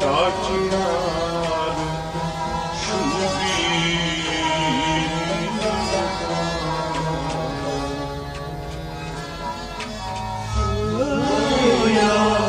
takiar şubi ya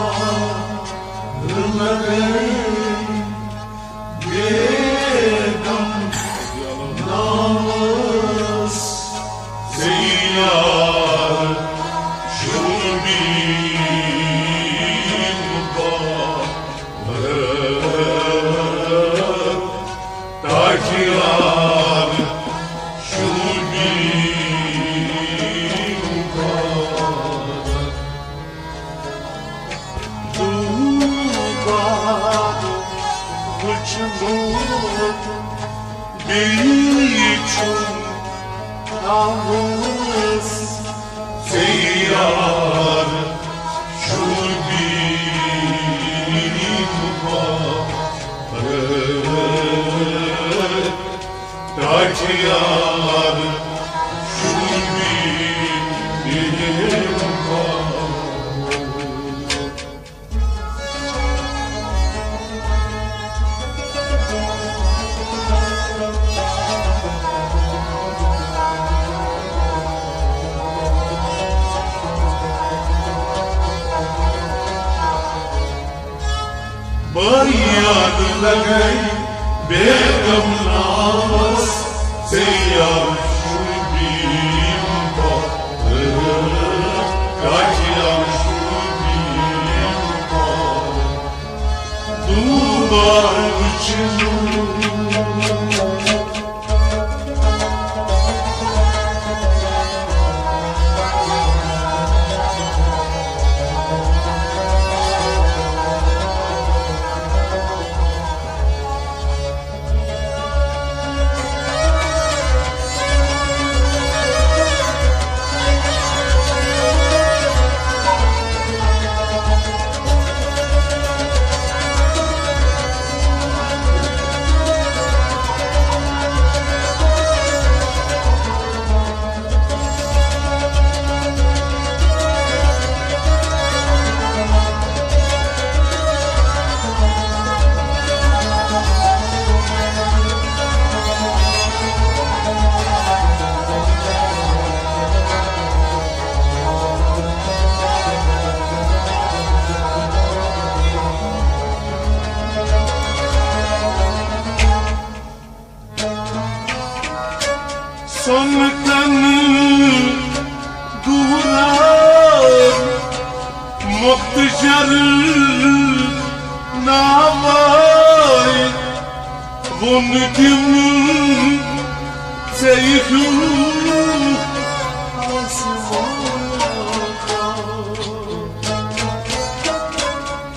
Bayan lagay begam namas seyyar şubim kaçyar şubim duvar uçun Sonradan duran muhteşarı navay Vundim seyhu asmaka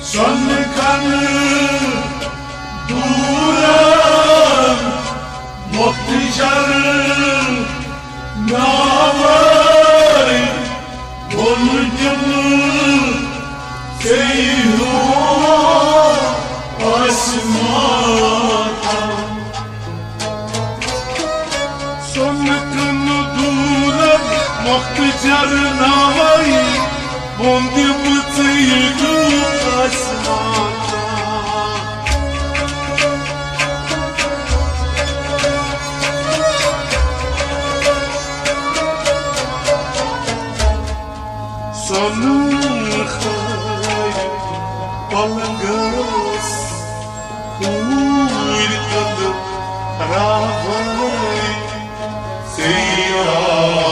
Sonradan duran muhteşarı Navay Vundim seyhu asmaka Sonradan duran muhteşarı navay Vundim seyhu asmaka Sonun hayır balgas Uyurdu ravay Seyyar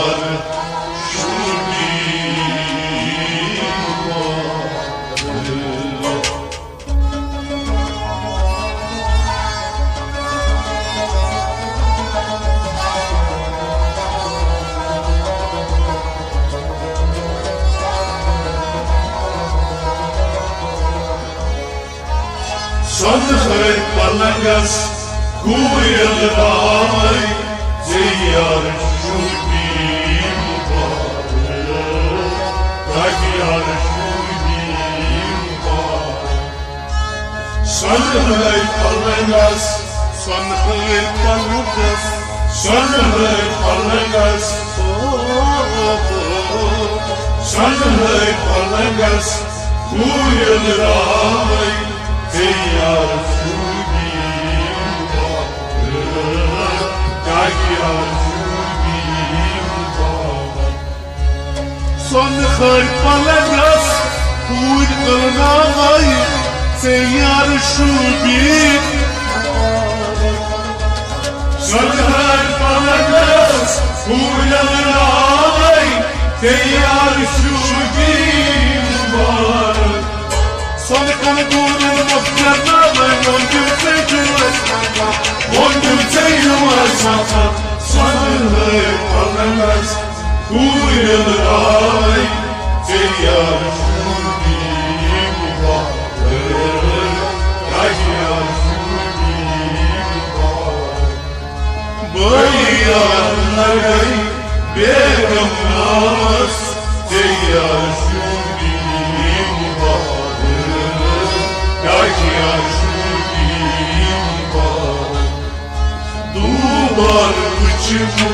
Sonrayı balgas kuyular Seyyar şubim Kaçyar şubim Sonrayı balgas Sonrayı balgas Sonrayı balgas Sonrayı balgas kuyular Seyyar şubim bağır Yar şubim bağır Son خير بلدس Uğur kılına gayr Seyyar şubim Son خير بلدس Uğur kılına gayr Seyyar şubim bağır Son kanı doğrun mafyarına Mondum teyirmezsaka Mondum teyirmezsaka Sanır kalmaz Uyuray Seyyar şubim bağır Seyyar şubim bağır Bayanlar Begam namaz Seyyar şubim bağır Seyyar şubim bağır Duvar bıçımı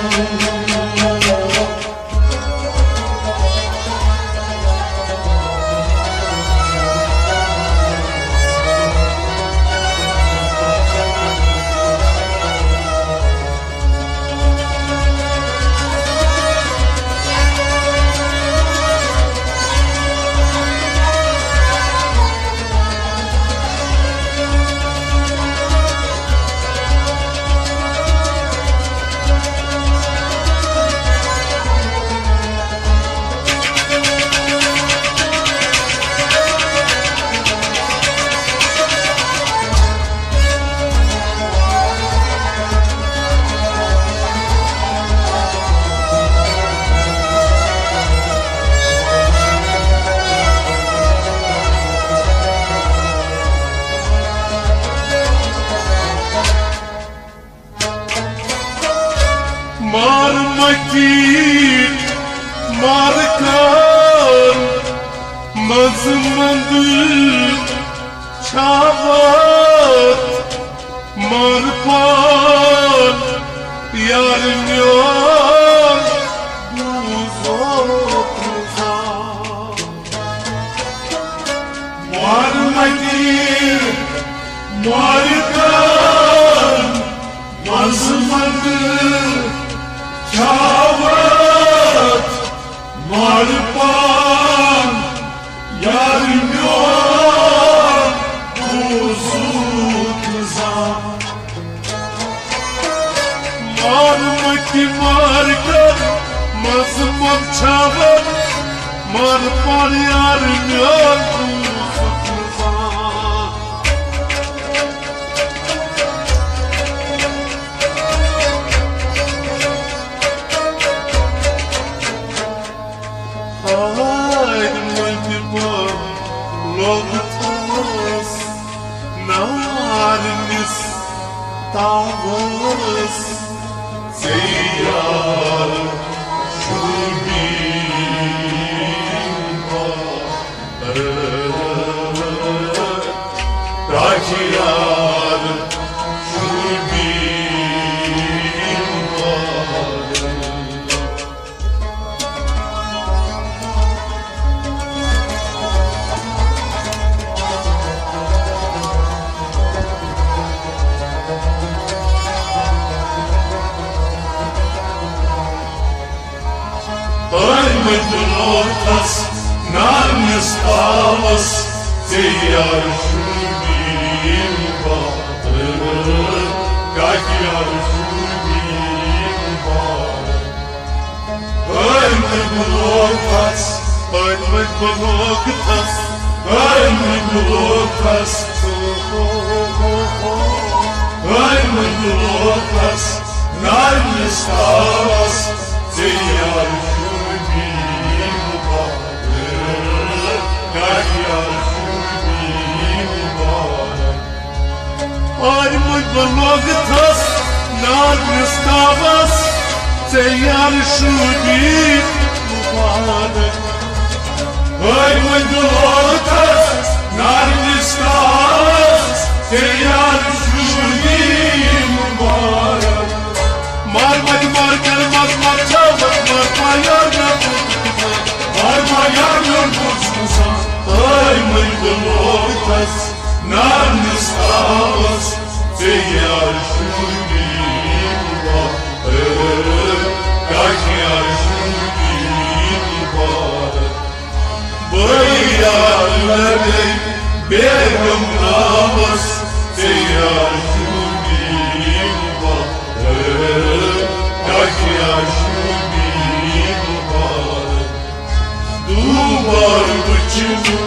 Marmatik Markan Mazmandır Çavat Marpan Yarın yar Uzak uzak Marmatik Markan Mazmandır Çavat, marpan, yarım yok, uzun uzak. Marmaki markan, mazmam çavat, marpan yarım yok, uzun uzak. Logtas narnis tavas Seyyar şubim bağır Raciar şubim bağır Armudun ortas, narnis tavas, Seyyar şubim bağır Raciar şubim bağır Armudun ortas, armudun ortas, armudun ortas, armudun ortas, narnis tavas, Seyyar şubim bağır Raciar şubim bağır Armud balogtas, narnis tavas, Seyyar şubim bağır Armud balogtas, narnis tavas, Seyyar şubim bağır Marmad markan mazmar çavat, marma yargan marma yargan bozmuza Armud balogtas нам не сталось, це я журіла, як я журіла. Бо я людей бігом на вас, це я журіла, як я журіла. Думав би чому.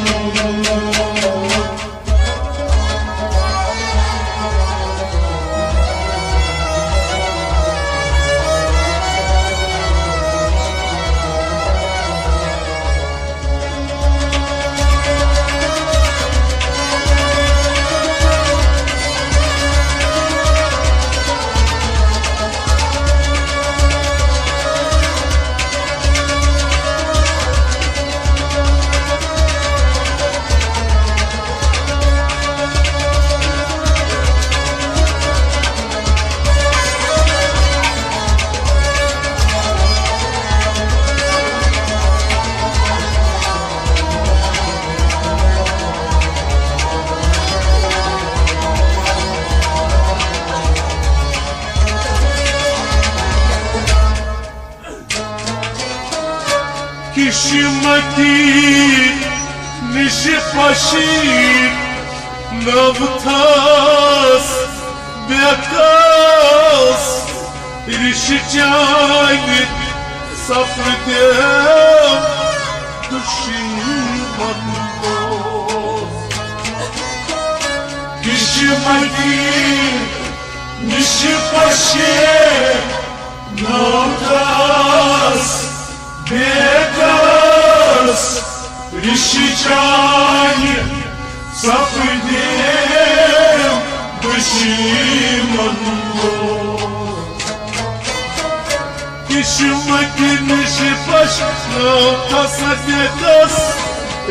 Kişimakin nişi paşin navtas bekas rişi canit safredem düşimandos. Kişimakin nişi paşin navtas bekas рішичані запидем вишиманно. Kişimakin nişi paşin navtas bekas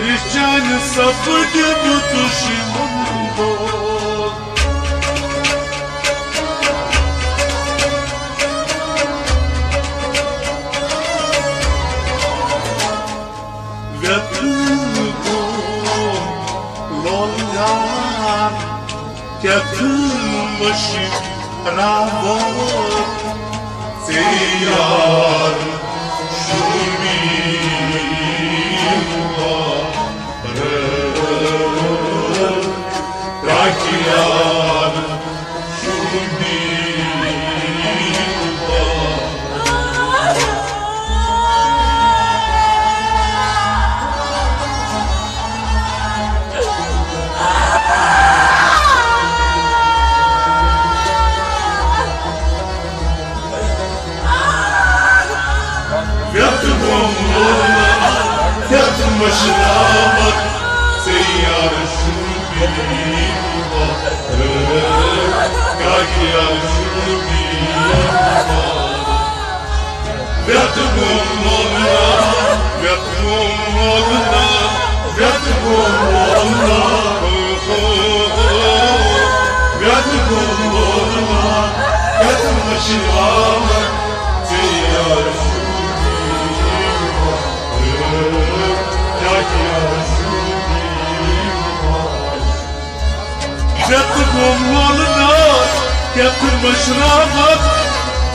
rişi canit safredem düşimandos. Yapılmış ravot Teyar şurbiwa Rakiyar şurbiwa Yaktım başına bak Seyyar şurbiwa Rakiyar şurbiwa Yaktım onunla Yaktım başına bak Seyyar Yatık olmalına, yatık başına bak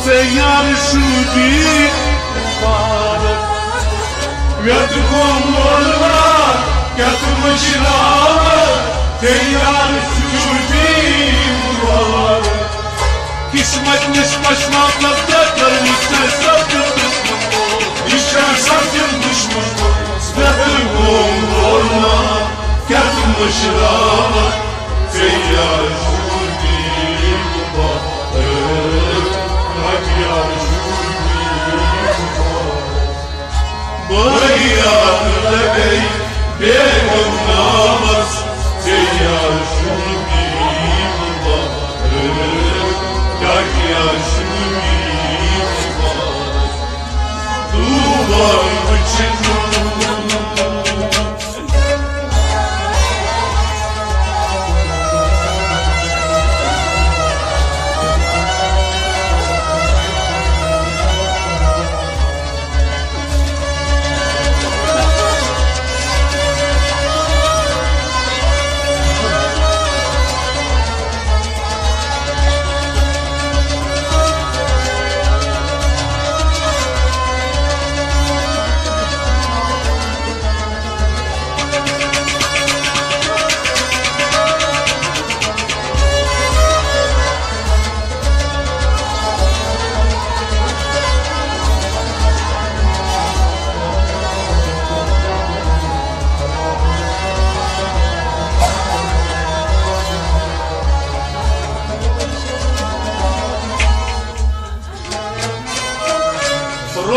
Seyyar şubi mübarek. Yatık olmalına, yatık başına bak Seyyar şubi mübarek. Kısmetmiş başmakta karmışlar sakın düşman ol. İşler sakın düşman ol. Yatık olmalına, yatık başına bak Seyyar şubi mübarek. Rakiyar şubi mübarek. Bayyar bey begum namaz Seyyar şubi mübarek. Rakiyar şubi mübarek. Duvar için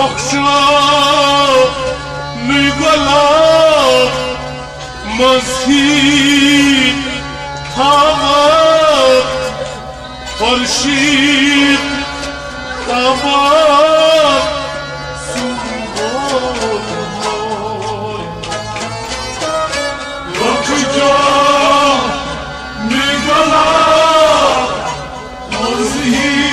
رخشا نگلا مزهی تمام خورشید تمام سنبول رخشا نگلا مزهی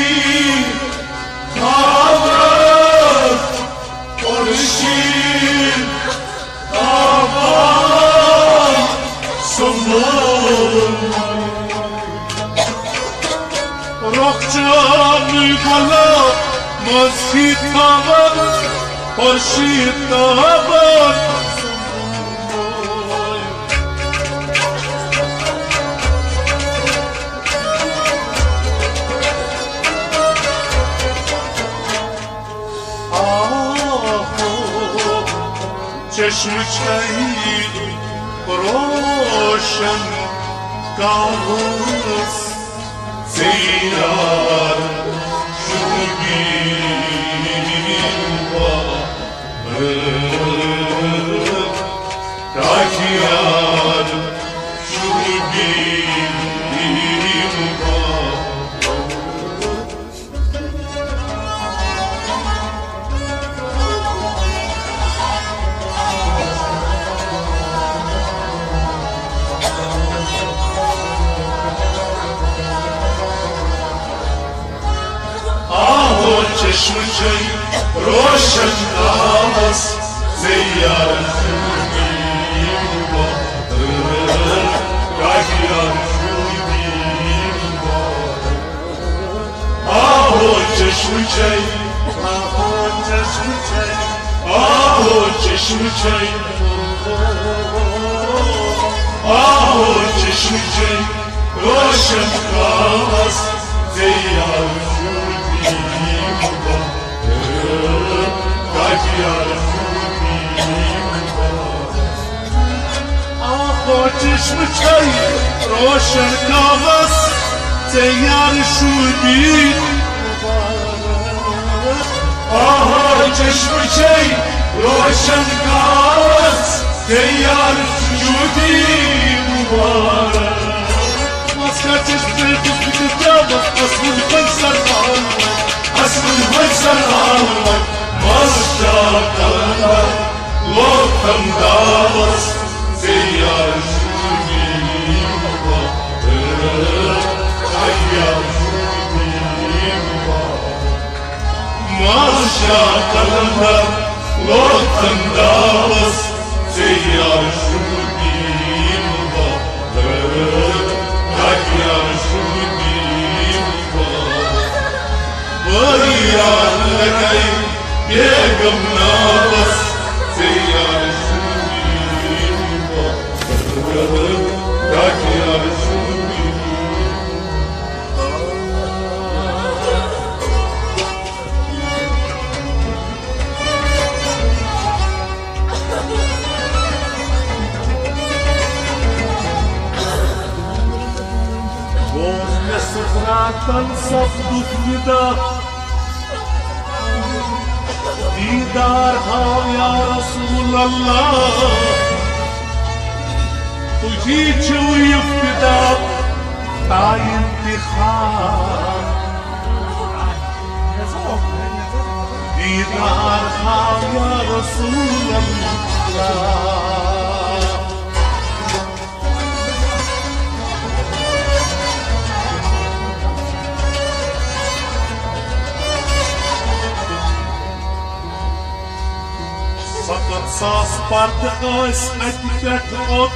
مزهی تمام خورشید تمام چشم چایی روشن کابوس سیار Kakiyan şubim Aho çeşme çay roşan namaz Seyyar şubim Kakiyan şubim Aho çeşme çay Aho çeşme çay Aho çeşme çay Aho çeşme çay roşan namaz Seyyar şubim Kakiyan چشم چای روشن کاغذ تیار شدی آها چشم چای روشن کاغذ تیار شدی مبارک ماسکا چشم خوش بکتاب اصل خیسر آلمان اصل خیسر آلمان ماسکا کلندر لطفم داوز Seyyar şubim Seyyar şubim Maşa kalanda Lottan davas Seyyar şubim Seyyar şubim Variyan lekay Yegam navas Seyyar Kakiyan şubim Возле сутра танца в духвида Дидар хал я Расулаллах तुझी चोरी फिदा का इंतखाब दीदार खाम या रसूल अल्लाह Fakat sas pardı ıs etiket ot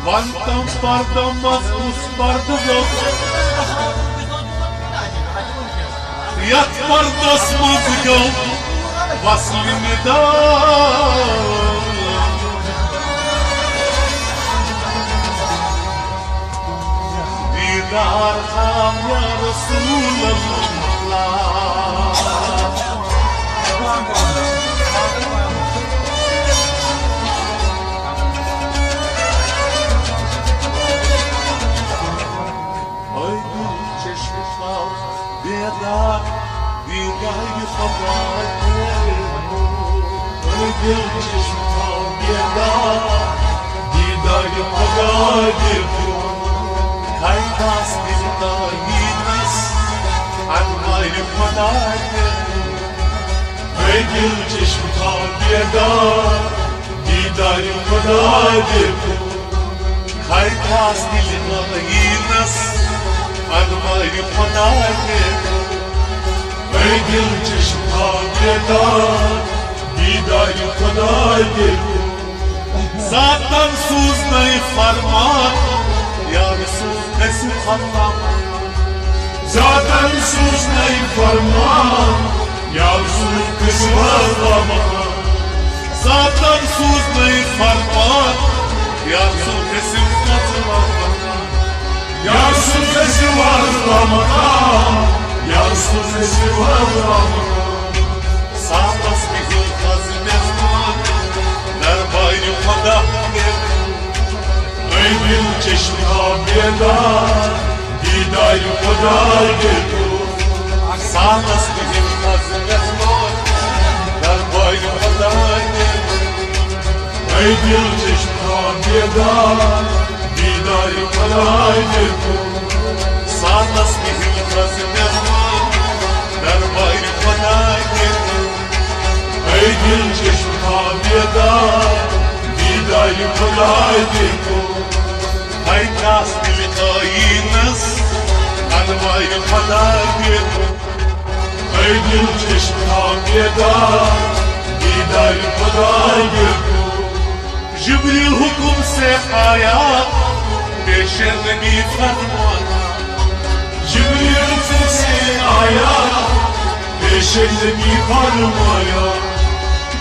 Vantam pardamaz us pardı yok Yat pardasmaz yok Vaslini da Didar kham ya Resulallah Haydi çeşme kal Didar دل چشم تا بیدار دیدار خدای Kaytas dildayınız Anmayı kolaydı ای دل چشم تا بیدار دیدار خدای Kaytas dildayınız Anmayı kolaydı ای دل چشم تا بیدار دیدار خدای Zaten suzmayı farman Ya Resul Resul Allah Zaten sus ney farman Yavsuz kızı vazlama Zaten suzmayı farman Ya Resul Resul Allah Yavsuz kızı vazlama Yavsuz kızı vazlama Sağlas bir yıl hazmezman Nerbayı kodahir ای دل چشم تا بیدار دیدار خدای Sağlas bir yıl hazmezman Nerbayı kodahir ای دل چشم تا بیدار دیدار خدای Sağlas bir yıl hazmezman Nerbayı kodahir ای دل چشم تا بیدار دیدار خدای Kaytas dildayınız Anmayı kolaydı ای دل چشم تا بیدار دیدار خدای Cibril hukum sefaya Beşerde bir ferman Cibril sesi aya Beşerde bir parmaya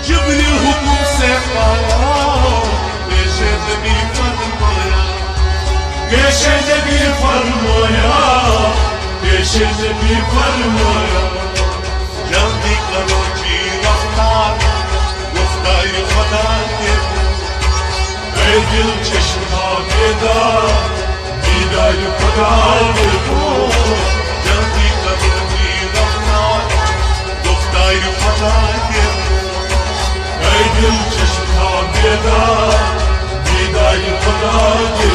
Cibril hukum sefaya Beşerde bir fermaya Beşerde bir parmaya Beşerde bir parmaya Canlı karoci raftar Guftayı kodaydı ای دل چشم تا بیدار دیدار خدای Canlı karoci raftar Guftayı kodaydı ای دل چشم تا بیدار دیدار خدای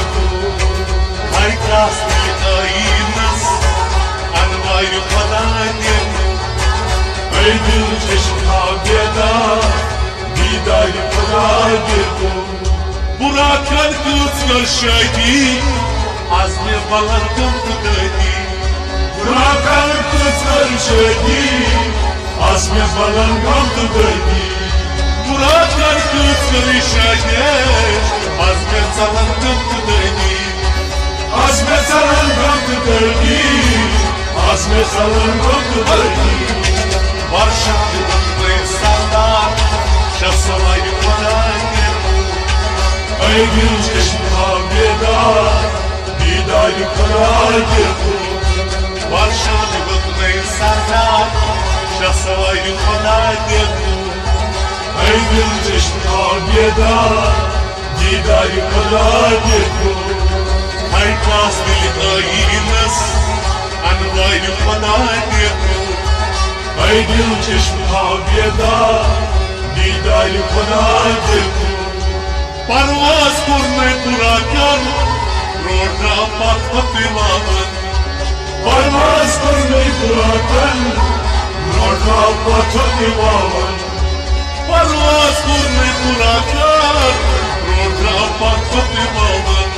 Kaytas dildayınız Anmayı kolaydı ای دل چشم تا بیدار دیدار خدای Bırakan kızlar şahidi Azmi balandım kudaydı Bırakan kızlar şehdi Azmi falan kaldı dedi Bırakan kızlar şahidi Azmi balandım kudaydı Azmi falan kaldı dedi Azmi falan kaldı dedi Varşaklı mutlu insanlar Şahsalayı kolaydı Ey gül çeşmi habiyedar Didari kolaydı Varşaklı mutlu insanlar Şahsalayı kolaydı Ey gül çeşmi habiyedar Didari kolaydı Kaytas dildayınız Anmayı kolaydı Ey gül çeşmi habiyedar Didari kolaydı Parvaz kurne bırakan Roda patlatılamın Varmaz kurmayı bırakan Orada batı divan Parvaz kurne bırakan Roda patlatılamın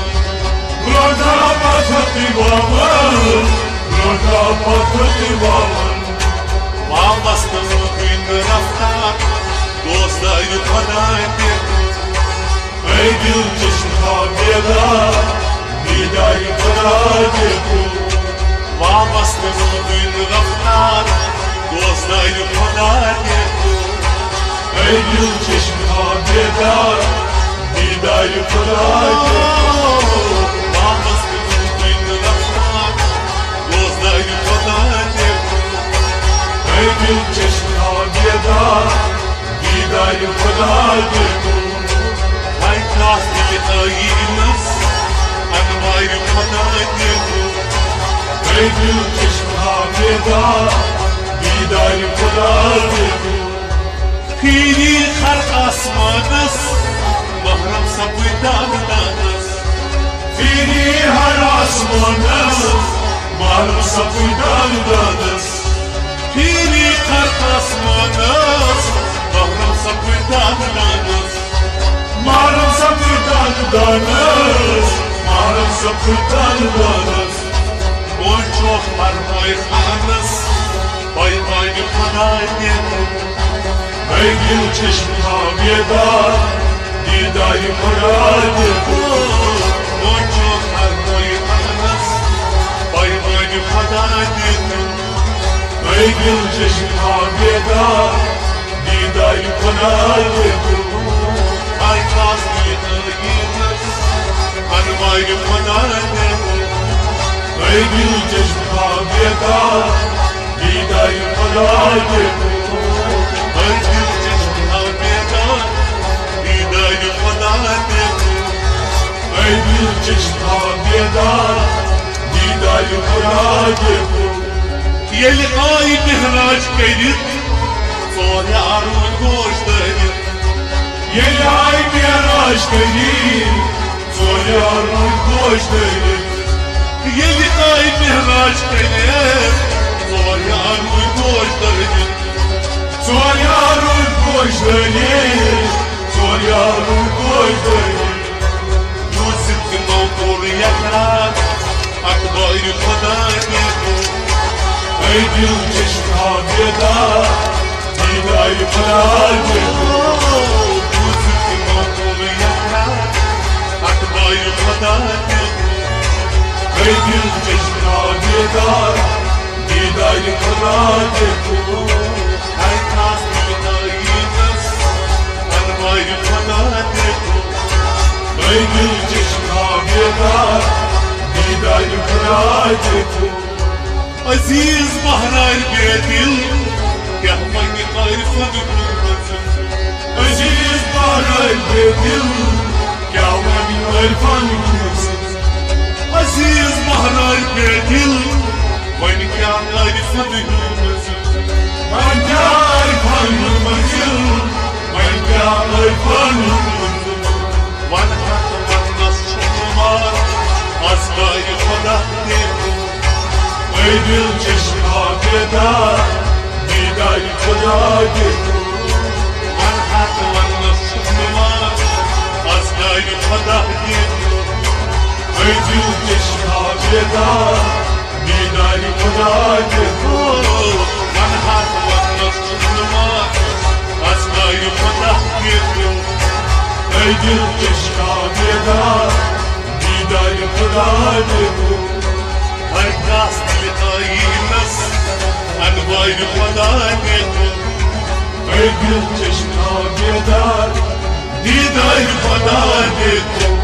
Orada batı divan Orada batı divan Vamastı gün raftar Dostayı kolaydı Ey gül çeşmi habiyedar Didari kolaydı Vamastı gün raftar Dostayı kolaydı Ey gül çeşmi habiyedar Didari kolaydı Vamastı gün raftar Dostayı kolaydı Ey gül çeşmi habiyedar Didari kolaydı Kaytas dildayınız Anmayı kolaydı Ey gül çeşmi habiyedar دیدار خدا دیدو پیری خلق آسمانس محرم سپیدان دانس پیری هر آسمانس محرم سپیدان دانس پیری خلق آسمانس محرم سپیدان دانس محرم سپیدان دانس محرم سپیدان دانس اون çok parmay خانس بای بای خدای دیدو ای گل چشم بیدار دیدار خدا دیدو اون çok parmay خانس بای بای خدای دیدو ای گل چشم بیدار دیدار خدا دیدو ay kaz دیداییمس parmay خدای دیدو ای گل چشم بیدار دیدار خدا دیدو ay bir çeşme بیدار دیدای خدا دیدو ای گل چشم بیدار دیدار خدا دیدو یلی ay mihraç gelip sonra arun koştu یه ay میراج کنی سویار خوش داری یلی ay mihraç gelip sonra arun koştu سویار خوش داری سویار خوش داری Yusuf موقور yakar akbayr خدا دیدو ای دل چشم بیدار دیدار خدا دیدو Yusuf موقور yakar akbayr خدا دیدو ای دل چشم بیدار دیدار خدا دیدو ay kaz دیداییمس parmay خدا دیدو ای دل چشم بیدار دیدار خدا دیدو aziz bahrar bedil yahmayı gayrı fıdırmazım Aziz barar bedil Kâmen irfan kızım aziz bahrar bedil vayni kâm gayrı fıdırmazım Ben kâr kanımızım Ben kâr kanımızım van hat van nas çumar az gayrı khoda dedu Ey dil çeşme bedar Didar Khuda dedu van hat van nas çumar az gayrı khoda dedu Ey dil çeşme bedar Didar Khuda dedu van hat van nas çumar az gayrı khoda dedu Ey dil çeşme bedar Didar Khuda dedu Her kas dilayımız Anvayr خدا دیدو Ey dil çeşme bedar دیدار خدا دیدو